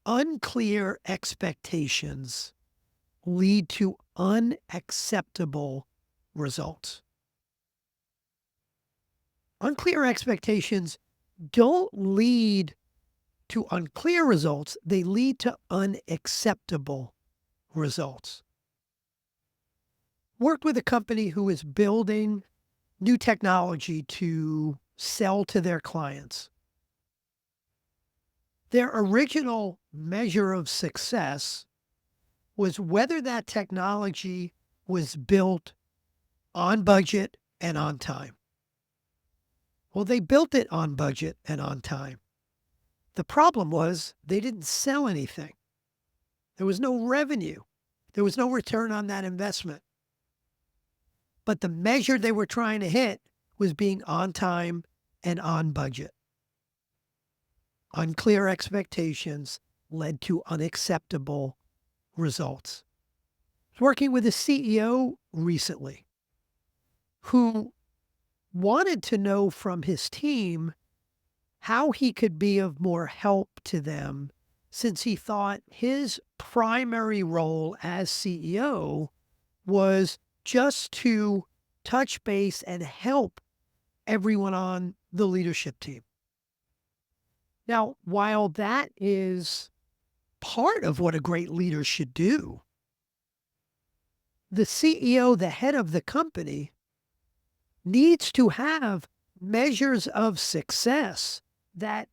Unclear expectations lead to unacceptable results. Unclear expectations don't lead to unclear results, they lead to unacceptable results. Worked with a company who is building new technology to sell to their clients. Their original measure of success was whether that technology was built on budget and on time. Well, they built it on budget and on time. The problem was they didn't sell anything. There was no revenue. There was no return on that investment. But the measure they were trying to hit was being on time and on budget. Unclear expectations led to unacceptable results. I was working with a CEO recently who wanted to know from his team how he could be of more help to them since he thought his primary role as CEO was just to touch base and help everyone on the leadership team. Now, while that is part of what a great leader should do, the CEO, the head of the company, needs to have measures of success that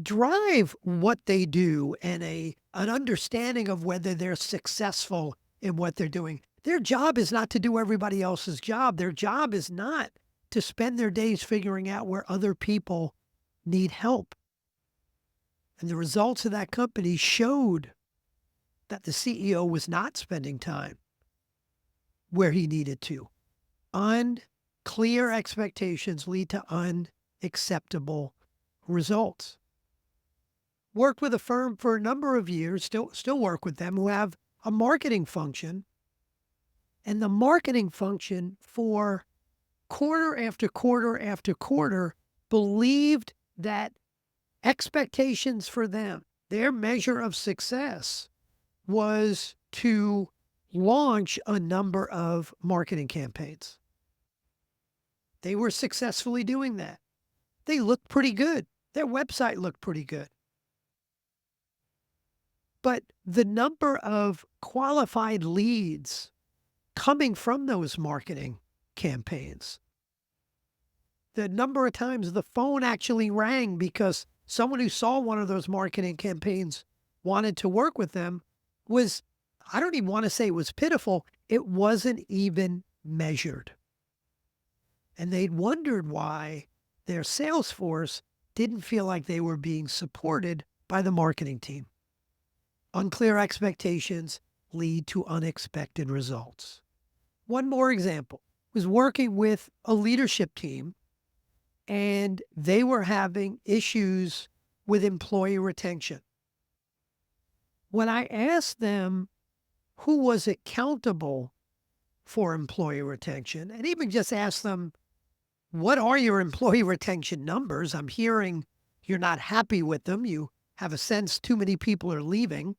drive what they do and an understanding of whether they're successful in what they're doing. Their job is not to do everybody else's job. Their job is not to spend their days figuring out where other people need help. And the results of that company showed that the CEO was not spending time where he needed to. Unclear expectations lead to unacceptable results. Worked with a firm for a number of years, still work with them, who have a marketing function. And the marketing function for quarter after quarter after quarter believed that expectations for them, their measure of success, was to launch a number of marketing campaigns. They were successfully doing that. They looked pretty good. Their website looked pretty good. But the number of qualified leads coming from those marketing campaigns, the number of times the phone actually rang because someone who saw one of those marketing campaigns wanted to work with them was, I don't even want to say it was pitiful, it wasn't even measured. And they'd wondered why their sales force didn't feel like they were being supported by the marketing team. Unclear expectations lead to unexpected results. One more example was working with a leadership team, and they were having issues with employee retention. When I asked them who was accountable for employee retention, and even just asked them, what are your employee retention numbers? I'm hearing you're not happy with them. You have a sense too many people are leaving.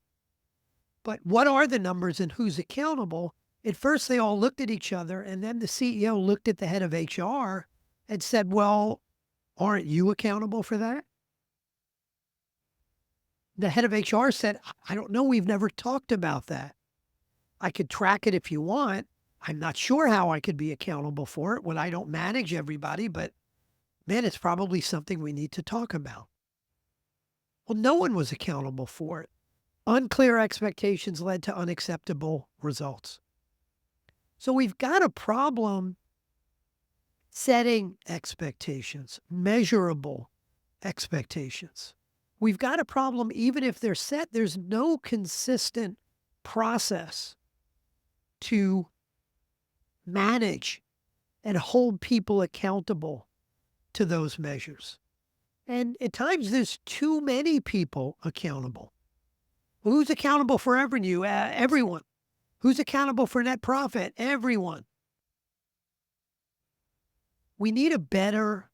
But what are the numbers and who's accountable? At first, they all looked at each other, and then the CEO looked at the head of HR and said, well, aren't you accountable for that? The head of HR said, I don't know. We've never talked about that. I could track it if you want. I'm not sure how I could be accountable for it when I don't manage everybody, but man, it's probably something we need to talk about. Well, no one was accountable for it. Unclear expectations led to unacceptable results. So we've got a problem setting expectations, measurable expectations. We've got a problem even if they're set, there's no consistent process to manage and hold people accountable to those measures. And at times there's too many people accountable. Well, who's accountable for revenue? Everyone. Who's accountable for net profit? Everyone. We need a better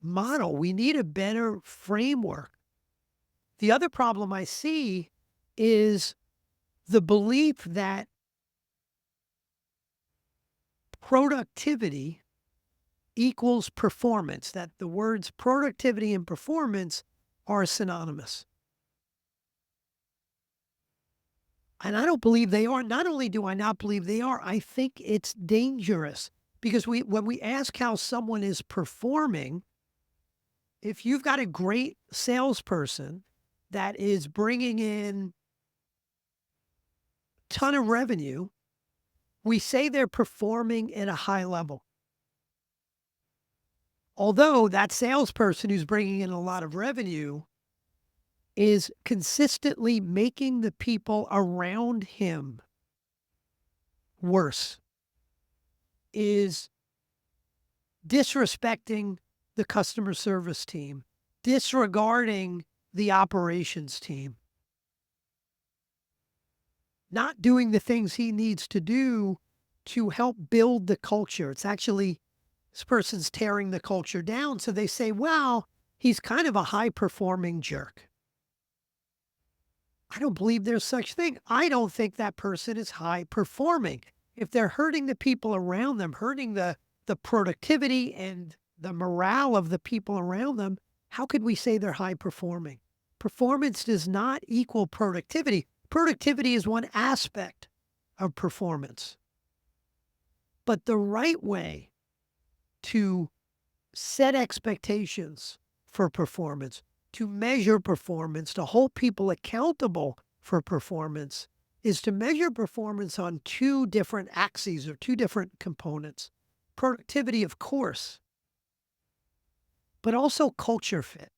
model. We need a better framework The other problem I see is the belief that productivity equals performance, that the words productivity and performance are synonymous. And I don't believe they are. Not only do I not believe they are, I think it's dangerous because when we ask how someone is performing, if you've got a great salesperson that is bringing in a ton of revenue, we say they're performing at a high level. Although that salesperson who's bringing in a lot of revenue is consistently making the people around him worse, is disrespecting the customer service team, disregarding the operations team, not doing the things he needs to do to help build the culture. It's actually this person's tearing the culture down. So they say, well, he's kind of a high performing jerk. I don't believe there's such thing. I don't think that person is high performing. If they're hurting the people around them, hurting the productivity and the morale of the people around them, how could we say they're high performing? Performance does not equal productivity. Productivity is one aspect of performance. But the right way to set expectations for performance, to measure performance, to hold people accountable for performance, is to measure performance on two different axes or two different components. Productivity, of course, but also culture fit.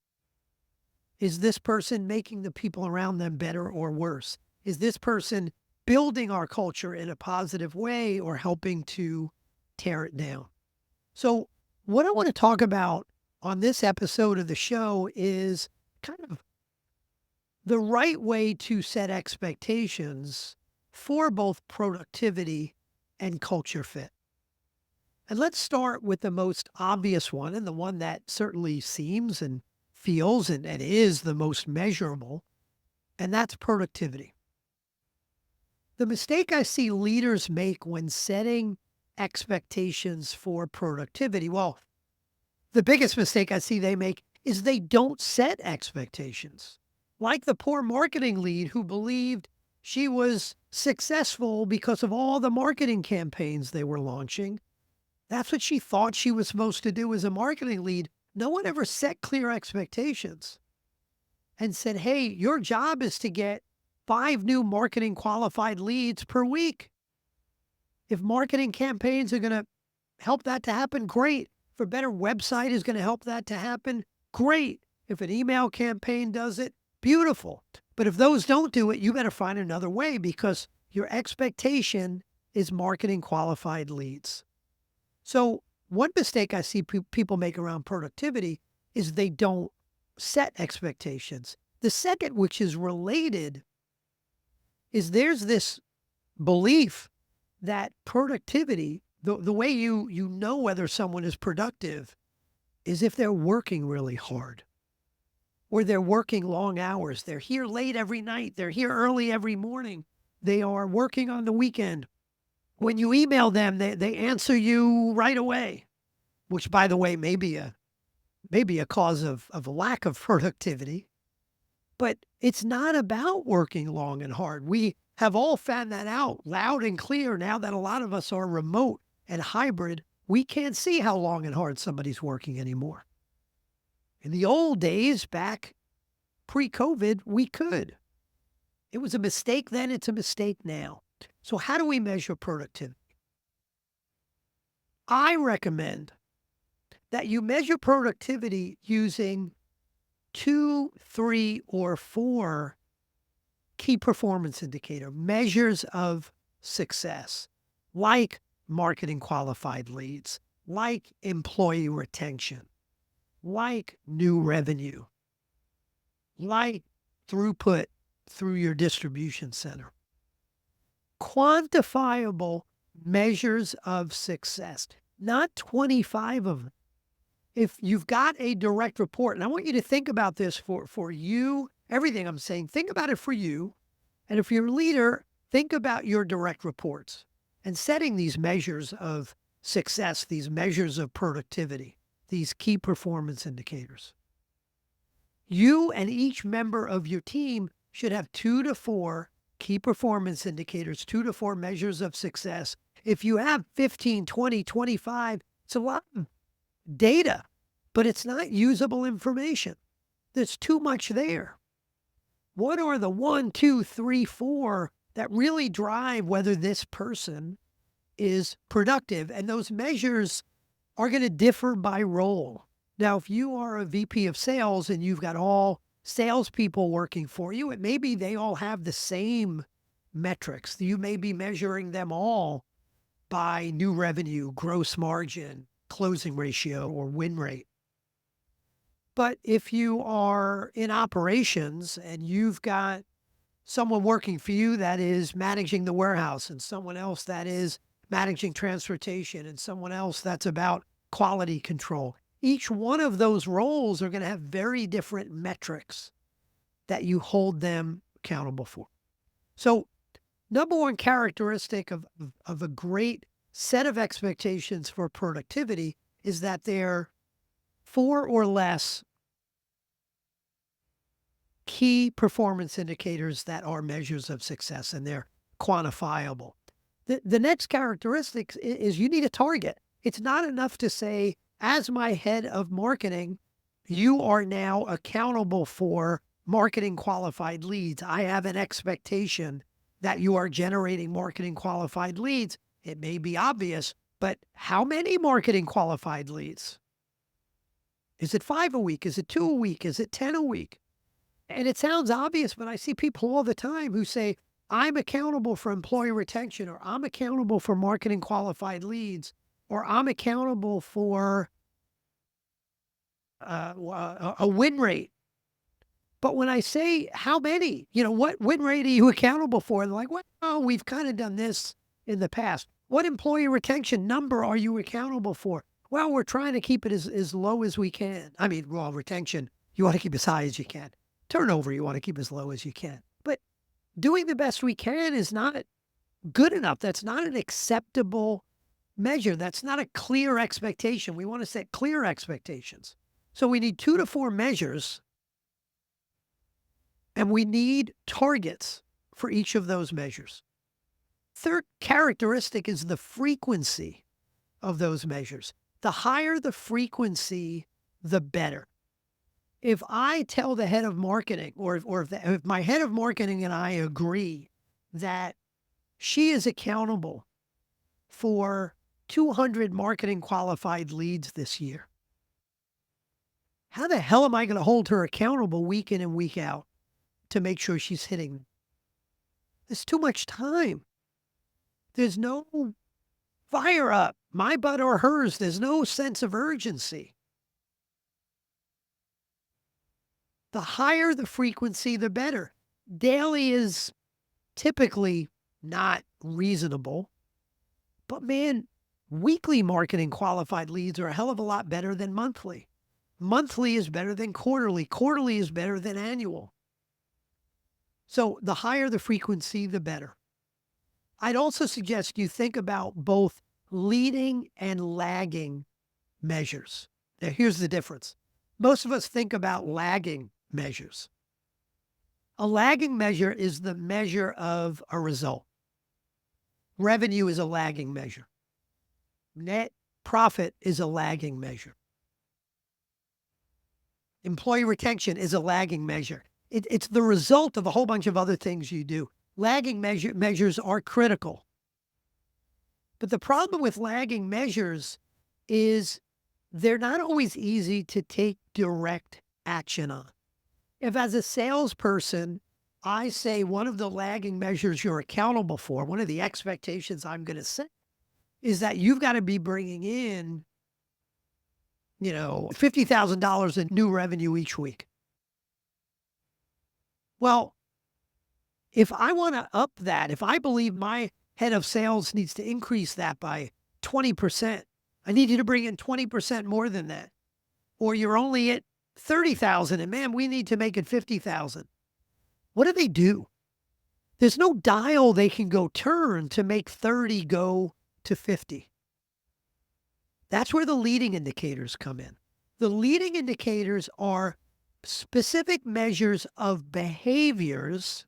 Is this person making the people around them better or worse? Is this person building our culture in a positive way or helping to tear it down? So, what I want to talk about on this episode of the show is kind of the right way to set expectations for both productivity and culture fit. And let's start with the most obvious one and the one that certainly seems and feels and is the most measurable, and that's productivity. The mistake I see leaders make when setting expectations for productivity, well, the biggest mistake I see they make is they don't set expectations. Like the poor marketing lead who believed she was successful because of all the marketing campaigns they were launching. That's what she thought she was supposed to do as a marketing lead. No one ever set clear expectations and said, hey, your job is to get 5 new marketing qualified leads per week. If marketing campaigns are going to help that to happen, great. If a better website is going to help that to happen, great. If an email campaign does it, beautiful. But if those don't do it, you better find another way because your expectation is marketing qualified leads. So one mistake I see people make around productivity is they don't set expectations. The second, which is related, is there's this belief that productivity, the way you know whether someone is productive is if they're working really hard or they're working long hours. They're here late every night. They're here early every morning. They are working on the weekend. When you email them, they answer you right away, which, by the way, may be a cause of a lack of productivity. But it's not about working long and hard. We have all found that out loud and clear now that a lot of us are remote and hybrid. We can't see how long and hard somebody's working anymore. In the old days, back pre-COVID, we could. It was a mistake then, it's a mistake now. So how do we measure productivity? I recommend that you measure productivity using 2, 3, or 4 key performance indicator measures of success, like marketing qualified leads, like employee retention, like new revenue, like throughput through your distribution center. Quantifiable measures of success, not 25 of them. If you've got a direct report, and I want you to think about this for you everything I'm saying, think about it for you. And if you're a leader, think about your direct reports and setting these measures of success, these measures of productivity, these key performance indicators. You and each member of your team should have 2 to 4 key performance indicators, 2 to 4 measures of success. If you have 15, 20, 25, it's a lot of data, but it's not usable information. There's too much there. What are the 1, 2, 3, 4 that really drive whether this person is productive? And those measures are going to differ by role. Now, if you are a VP of sales and you've got all salespeople working for you, it may be they all have the same metrics. You may be measuring them all by new revenue, gross margin, closing ratio, or win rate. But if you are in operations and you've got someone working for you that is managing the warehouse and someone else that is managing transportation and someone else that's about quality control, each one of those roles are going to have very different metrics that you hold them accountable for. So, number one characteristic of a great set of expectations for productivity is that they're 4 or less key performance indicators that are measures of success and they're quantifiable. The next characteristic is you need a target. It's not enough to say, as my head of marketing, you are now accountable for marketing qualified leads. I have an expectation that you are generating marketing qualified leads. It may be obvious, but how many marketing qualified leads? Is it 5 a week? Is it 2 a week? Is it 10 a week? And it sounds obvious, but I see people all the time who say, I'm accountable for employee retention, or I'm accountable for marketing qualified leads, or I'm accountable for a win rate. But when I say how many, what win rate are you accountable for? They're like, well, oh, we've kind of done this in the past. What employee retention number are you accountable for? Well, we're trying to keep it as low as we can. I mean, well, retention, you want to keep as high as you can. Turnover, you want to keep as low as you can. But doing the best we can is not good enough. That's not an acceptable measure. That's not a clear expectation. We want to set clear expectations. So we need 2 to 4 measures, and we need targets for each of those measures. Third characteristic is the frequency of those measures. The higher the frequency, the better. If I tell the head of marketing, or if my head of marketing and I agree that she is accountable for 200 marketing qualified leads this year, how the hell am I going to hold her accountable week in and week out to make sure she's hitting them? There's too much time. There's no fire up, my butt or hers. There's no sense of urgency. The higher the frequency, the better. Daily is typically not reasonable, but man, weekly marketing qualified leads are a hell of a lot better than monthly. Monthly is better than quarterly. Quarterly is better than annual. So the higher the frequency, the better. I'd also suggest you think about both leading and lagging measures. Now, here's the difference. Most of us think about lagging measures. A lagging measure is the measure of a result. Revenue is a lagging measure. Net profit is a lagging measure. Employee retention is a lagging measure. It's the result of a whole bunch of other things you do. Lagging measures are critical. But the problem with lagging measures is they're not always easy to take direct action on. If as a salesperson, I say one of the lagging measures you're accountable for, one of the expectations I'm going to set is that you've got to be bringing in, $50,000 in new revenue each week. Well, if I want to up that, if I believe my head of sales needs to increase that by 20%, I need you to bring in 20% more than that. Or you're only at 30,000 and man, we need to make it 50,000. What do they do? There's no dial they can go turn to make 30 go to 50. That's where the leading indicators come in. The leading indicators are specific measures of behaviors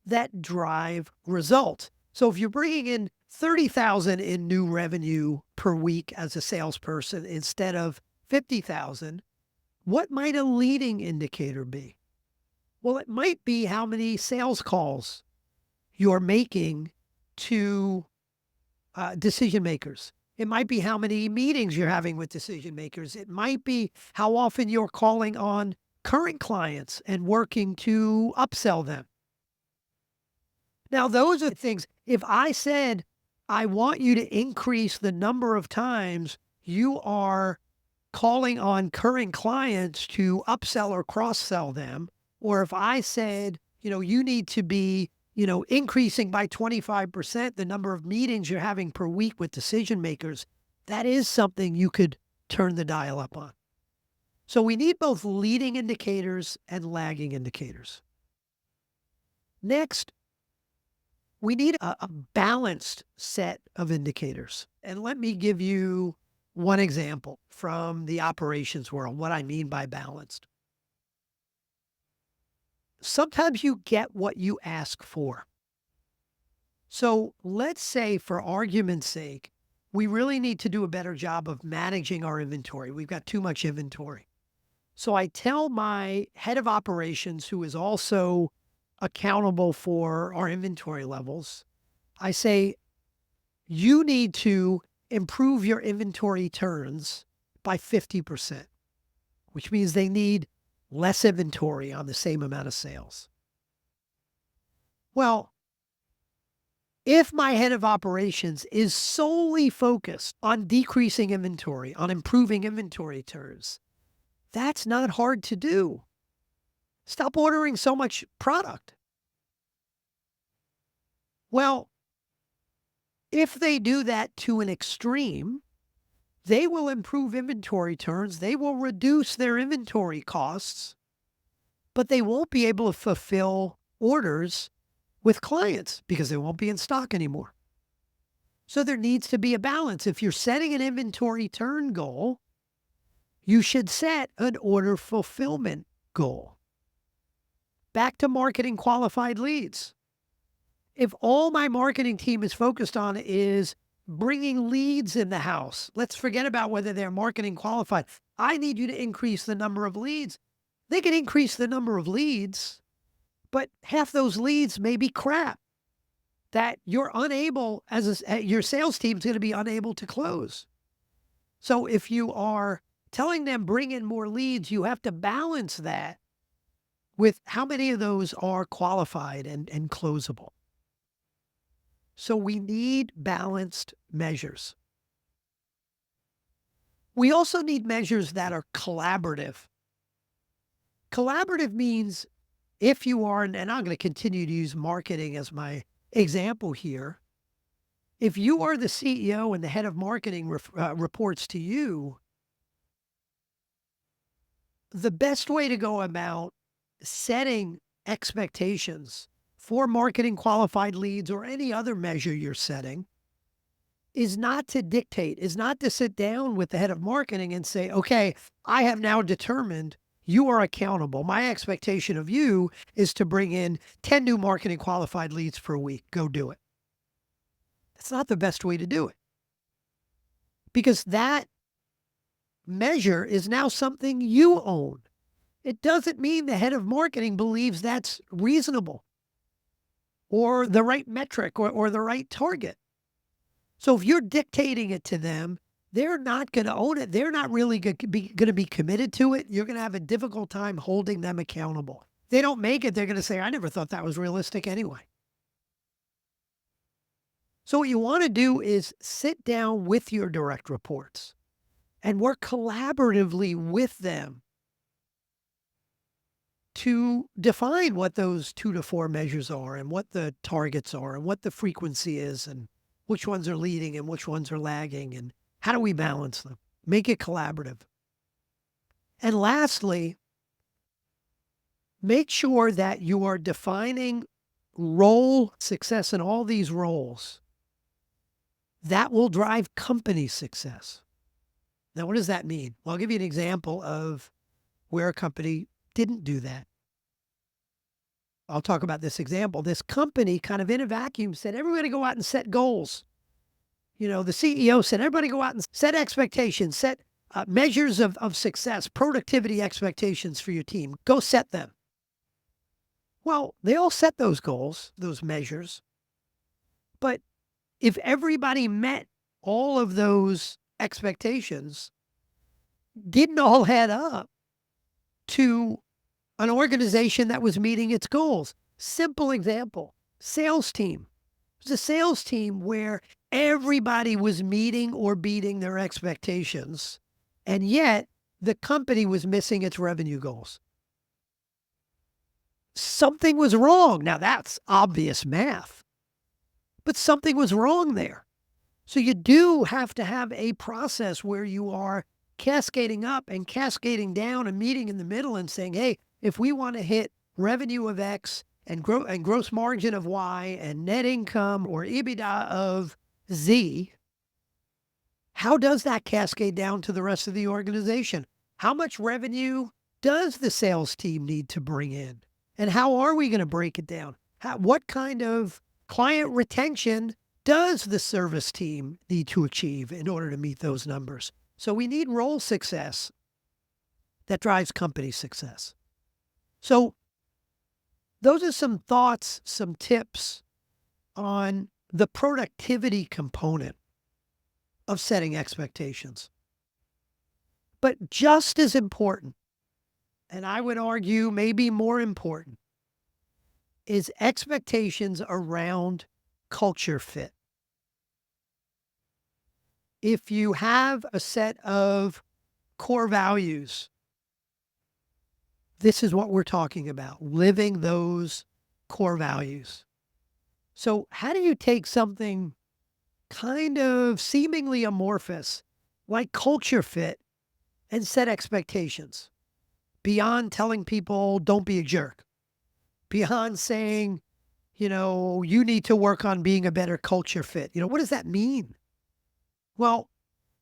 that drive results. So if you're bringing in 30,000 in new revenue per week as a salesperson instead of 50,000, what might a leading indicator be? Well, it might be how many sales calls you're making to decision makers. It might be how many meetings you're having with decision makers. It might be how often you're calling on current clients and working to upsell them. Now, those are things. If I said, I want you to increase the number of times you are calling on current clients to upsell or cross sell them, or if I said, you need to be, increasing by 25% the number of meetings you're having per week with decision makers, that is something you could turn the dial up on. So we need both leading indicators and lagging indicators. Next, we need a balanced set of indicators. And let me give you one example from the operations world, what I mean by balanced. Sometimes you get what you ask for. So let's say, for argument's sake, we really need to do a better job of managing our inventory. We've got too much inventory. So I tell my head of operations, who is also accountable for our inventory levels, I say, you need to improve your inventory turns by 50%, which means they need less inventory on the same amount of sales. Well, if my head of operations is solely focused on decreasing inventory, on improving inventory turns, that's not hard to do. Stop ordering so much product. Well, if they do that to an extreme, they will improve inventory turns, they will reduce their inventory costs, but they won't be able to fulfill orders with clients because they won't be in stock anymore. So there needs to be a balance. If you're setting an inventory turn goal, you should set an order fulfillment goal. Back to marketing qualified leads. If all my marketing team is focused on is bringing leads in the house, let's forget about whether they're marketing qualified. I need you to increase the number of leads. They can increase the number of leads, but half those leads may be crap that you're unable, your sales team's going to be unable to close. So if you are telling them bring in more leads, you have to balance that with how many of those are qualified and closable. So we need balanced measures. We also need measures that are collaborative. Collaborative means, if you are, and I'm going to continue to use marketing as my example here, if you are the CEO and the head of marketing reports to you, the best way to go about setting expectations for marketing qualified leads or any other measure you're setting is not to dictate, is not to sit down with the head of marketing and say, okay, I have now determined you are accountable. My expectation of you is to bring in 10 new marketing qualified leads per week. Go do it. That's not the best way to do it, because that measure is now something you own. It doesn't mean the head of marketing believes that's reasonable or the right metric or the right target. So if you're dictating it to them, they're not going to own it. They're not really going to be committed to it. You're going to have a difficult time holding them accountable. If they don't make it, they're going to say, I never thought that was realistic anyway. So what you want to do is sit down with your direct reports and work collaboratively with them to define what those 2 to 4 measures are and what the targets are and what the frequency is and which ones are leading and which ones are lagging and how do we balance them? Make it collaborative. And lastly, Make sure that you are defining role success in all these roles. That will drive company success. Now, what does that mean? Well, I'll give you an example of where a company didn't do that. I'll talk about this example. This company kind of in a vacuum said, everybody go out and set goals. The CEO said, everybody go out and set expectations, set measures of success, productivity expectations for your team. Go set them. Well, they all set those goals, those measures. But if everybody met all of those expectations, didn't all add up to an organization that was meeting its goals. Simple example, sales team. It was a sales team where everybody was meeting or beating their expectations, and yet the company was missing its revenue goals. Something was wrong. Now, that's obvious math, but something was wrong there. So you do have to have a process where you are cascading up and cascading down and meeting in the middle and saying, hey, if we want to hit revenue of X and gross margin of Y and net income or EBITDA of Z, how does that cascade down to the rest of the organization? How much revenue does the sales team need to bring in? And how are we going to break it down? What kind of client retention does the service team need to achieve in order to meet those numbers? So we need role success that drives company success. So those are some thoughts, some tips on the productivity component of setting expectations. But just as important, and I would argue maybe more important, is expectations around culture fit. If you have a set of core values, this is what we're talking about, living those core values. So how do you take something kind of seemingly amorphous like culture fit and set expectations beyond telling people don't be a jerk, beyond saying, you need to work on being a better culture fit? What does that mean? Well,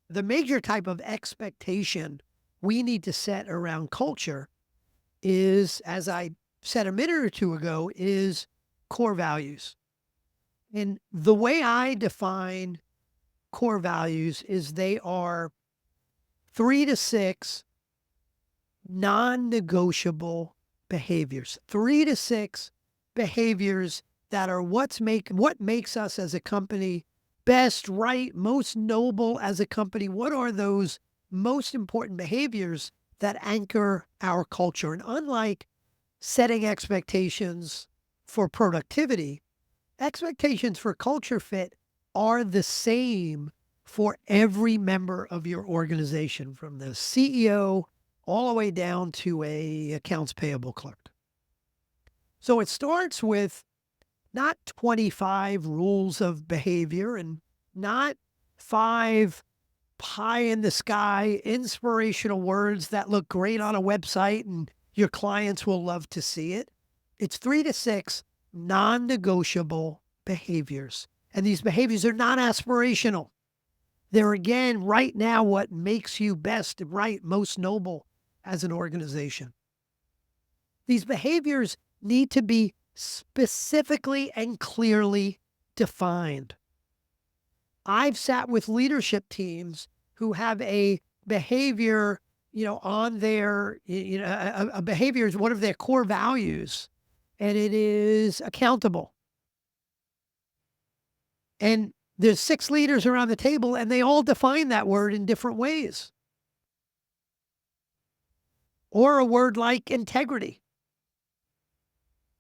the major type of expectation we need to set around culture is, as I said a minute or two ago, is core values. And the way I define core values is they are 3 to 6 non-negotiable behaviors. 3 to 6 behaviors that are what makes us as a company best, right, most noble as a company. What are those most important behaviors that anchor our culture? And unlike setting expectations for productivity, expectations for culture fit are the same for every member of your organization, from the CEO all the way down to a accounts payable clerk. So it starts with not 25 rules of behavior and not 5 pie in the sky inspirational words that look great on a website and your clients will love to see it. It's 3 to 6 non-negotiable behaviors. And these behaviors are not aspirational. They're, again, right now what makes you best, right, most noble as an organization. These behaviors need to be specifically and clearly defined. I've sat with leadership teams who have a behavior, on their, a behavior is one of their core values, and it is accountable. And there's 6 leaders around the table, and they all define that word in different ways. Or a word like integrity.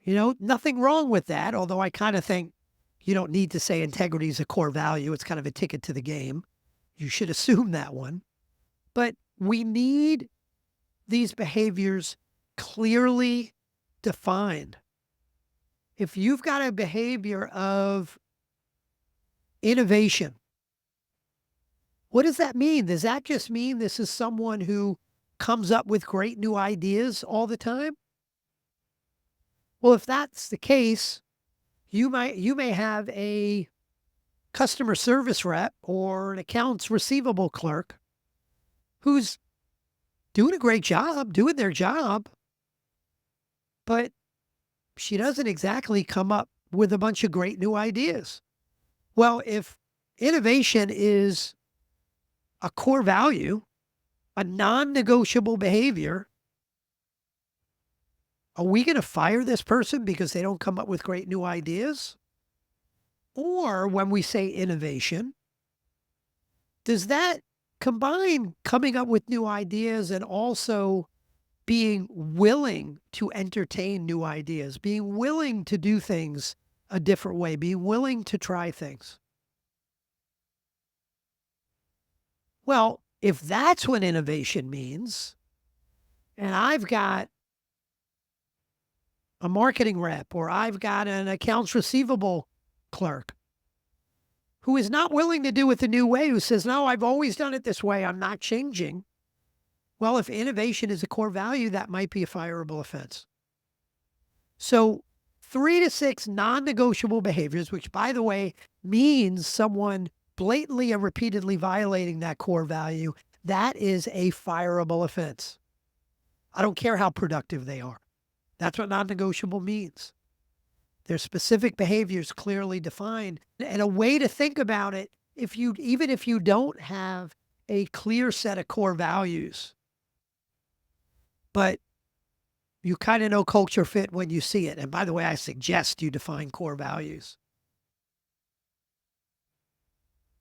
Nothing wrong with that, although I kind of think you don't need to say integrity is a core value. It's kind of a ticket to the game. You should assume that one. But we need these behaviors clearly defined. If you've got a behavior of innovation, what does that mean? Does that just mean this is someone who comes up with great new ideas all the time? Well, if that's the case, you may have a customer service rep or an accounts receivable clerk who's doing a great job, doing their job, but she doesn't exactly come up with a bunch of great new ideas. Well, if innovation is a core value, a non negotiable behavior, are we going to fire this person because they don't come up with great new ideas? Or when we say innovation, does that combine coming up with new ideas and also being willing to entertain new ideas, being willing to do things a different way, being willing to try things? Well, if that's what innovation means, and I've got a marketing rep or I've got an accounts receivable clerk who is not willing to do it the new way, who says, no, I've always done it this way, I'm not changing. Well, if innovation is a core value, that might be a fireable offense. So 3 to 6 non-negotiable behaviors, which by the way, means someone blatantly and repeatedly violating that core value, that is a fireable offense. I don't care how productive they are. That's what non-negotiable means. There's specific behaviors clearly defined. And a way to think about it, even if you don't have a clear set of core values, but you kind of know culture fit when you see it. And by the way, I suggest you define core values.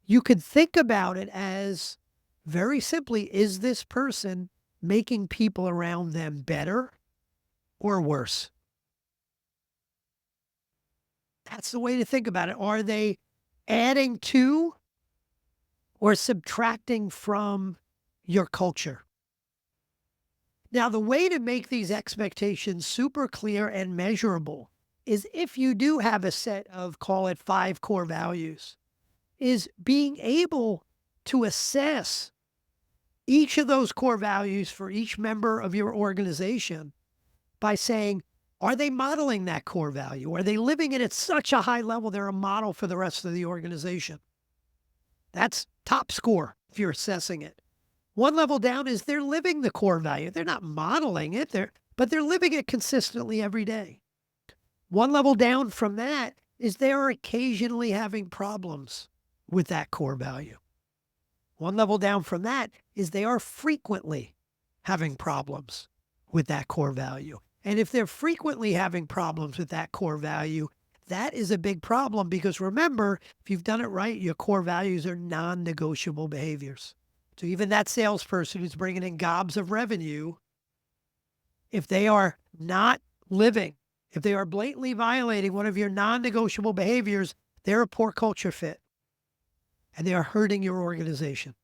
You could think about it as very simply, is this person making people around them better or worse? That's the way to think about it. Are they adding to or subtracting from your culture? Now, the way to make these expectations super clear and measurable is if you do have a set of, call it 5 core values, is being able to assess each of those core values for each member of your organization by saying, are they modeling that core value? Are they living it at such a high level they're a model for the rest of the organization? That's top score if you're assessing it. One level down is they're living the core value. They're not modeling it, but they're living it consistently every day. One level down from that is they are occasionally having problems with that core value. One level down from that is they are frequently having problems with that core value. And if they're frequently having problems with that core value, that is a big problem because remember, if you've done it right, your core values are non-negotiable behaviors. So even that salesperson who's bringing in gobs of revenue, if they are not living, if they are blatantly violating one of your non-negotiable behaviors, they're a poor culture fit and they are hurting your organization.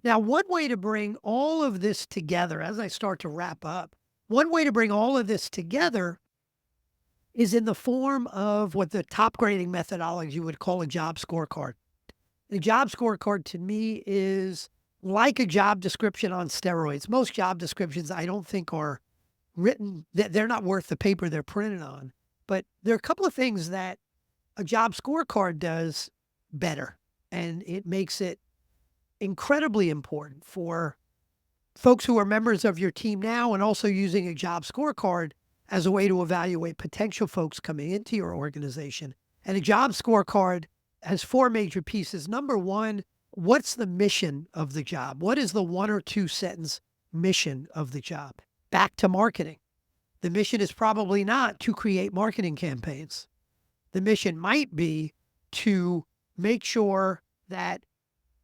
Now, one way to bring all of this together, as I start to wrap up, one way to bring all of this together is in the form of what the top grading methodology would call a job scorecard. The job scorecard to me is like a job description on steroids. Most job descriptions I don't think are written, they're not worth the paper they're printed on. But there are a couple of things that a job scorecard does better, and it makes it incredibly important for folks who are members of your team now and also using a job scorecard as a way to evaluate potential folks coming into your organization. And a job scorecard has 4 major pieces. Number one, what's the mission of the job? What is the 1 or 2 sentence mission of the job? Back to marketing. The mission is probably not to create marketing campaigns. The mission might be to make sure that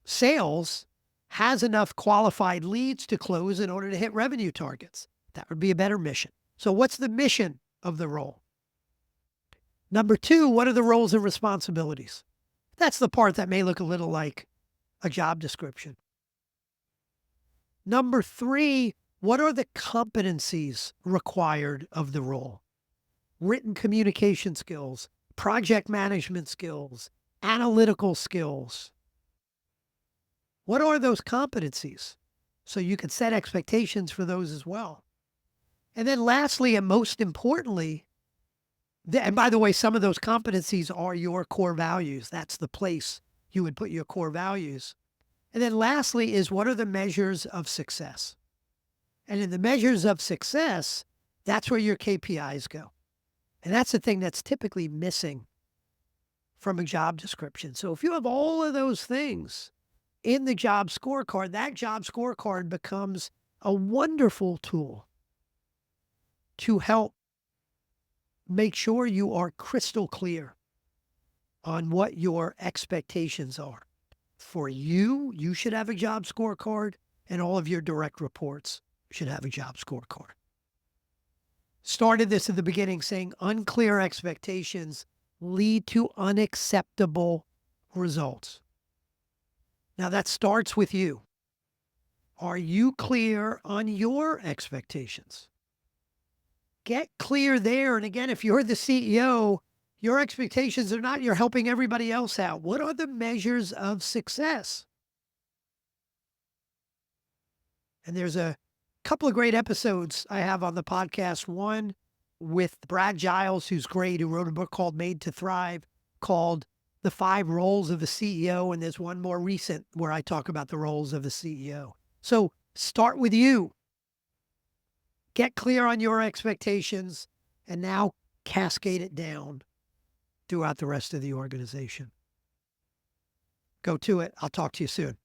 sales has enough qualified leads to close in order to hit revenue targets. That would be a better mission. So what's the mission of the role? Number 2, what are the roles and responsibilities? That's the part that may look a little like a job description. Number 3, what are the competencies required of the role? Written communication skills, project management skills, analytical skills. What are those competencies? So you can set expectations for those as well. And then lastly, and most importantly, and by the way, some of those competencies are your core values. That's the place you would put your core values. And then lastly is, what are the measures of success? And in the measures of success, that's where your KPIs go. And that's the thing that's typically missing from a job description. So if you have all of those things in the job scorecard, that job scorecard becomes a wonderful tool to help make sure you are crystal clear on what your expectations are. For you, you should have a job scorecard, and all of your direct reports should have a job scorecard. Started this at the beginning saying unclear expectations lead to unacceptable results. Now that starts with you. Are you clear on your expectations? Get clear there. And again, if you're the CEO, your expectations are not you're helping everybody else out. What are the measures of success? And there's a couple of great episodes I have on the podcast. One with Brad Giles, who's great, who wrote a book called Made to Thrive, called The 5 Roles of a CEO. And there's one more recent where I talk about the roles of a CEO. So start with you. Get clear on your expectations, and now cascade it down throughout the rest of the organization. Go to it. I'll talk to you soon.